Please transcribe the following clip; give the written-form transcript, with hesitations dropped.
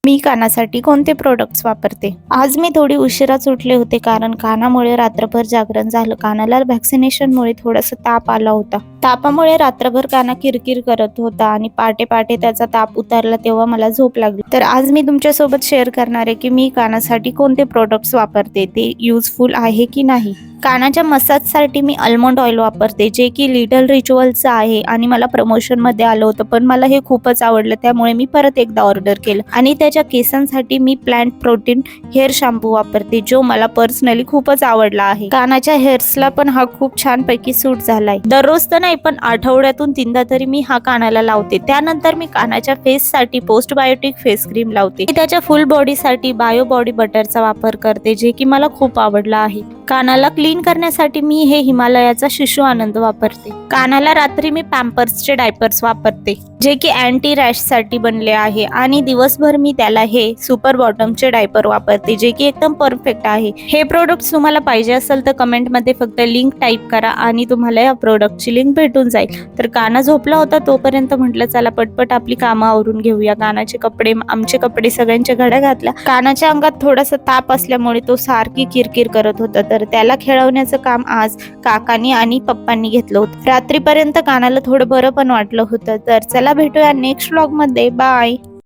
मी कानासाठी कोणते प्रोडक्ट्स वापरते. आज मी थोडी उशिराच उठले होते कारण कानामुळे रात्रभर जागरण झालं. कानाला व्हॅक्सिनेशनमुळे थोडासा ताप आला होता. तापामुळे रात्रभर काना किरकिर करत होता आणि पहाटे पहाटे त्याचा ताप उतरला तेव्हा मला झोप लागली. तर आज मी तुमच्यासोबत शेअर करणार आहे की मी कानासाठी कोणते प्रोडक्ट्स वापरते, ते युजफुल आहे की नाही. कानाच्या मसाजसाठी मी आल्मंड ऑइल वापरते, जे की लिटल रिच्युअलचं आहे आणि मला प्रमोशनमध्ये आलं होतं, पण मला हे खूपच आवडलं त्यामुळे मी परत एकदा ऑर्डर केलं. आणि त्याच्या केसांसाठी मी प्लांट प्रोटीन हेअर शॅम्पू वापरते, जो मला पर्सनली खूपच आवडला आहे. कानाच्या हेअर्सला पण हा खूप छानपैकी सूट झालाय. दररोज तर नाही, पण आठवड्यातून 3दा तरी मी हा कानाला लावते. त्यानंतर मी कानाच्या फेससाठी पोस्टबायोटिक फेस क्रीम लावते. त्याच्या फुल बॉडीसाठी बायो बॉडी बटरचा वापर करते, जे की मला खूप आवडला आहे. कानाला क्लीन करण्यासाठी मी हे हिमालयाचा शिशु आनंद वापरते. कानाला रात्री मी पॅम्पर्सचे डायपर्स वापरते, जे की अँटी रॅश साठी बनले आहे आणि दिवसभर मी त्याला हे सुपर बॉटमचे डायपर वापरते, जे की एकदम परफेक्ट आहे. हे प्रोडक्ट तुम्हाला पाहिजे असेल तर कमेंटमध्ये फक्त लिंक टाईप करा आणि तुम्हाला या प्रोडक्टची लिंक भेटून जाईल. तर काना झोपला होता तोपर्यंत म्हटलं चला पटपट आपली कामं आवरून घेऊया. कानाचे कपडे, आमचे कपडे सगळ्यांच्या घड्या घातल्या. कानाच्या अंगात थोडासा ताप असल्यामुळे तो सारखी किरकिर करत होता, तर त्याला खेळवण्याचं काम आज काकांनी आणि पप्पांनी घेतलं होतं. रात्रीपर्यंत कानाला थोडं बरं पण वाटलं होतं. तर चला भेटूया नेक्स्ट व्लॉग मध्ये. बाय.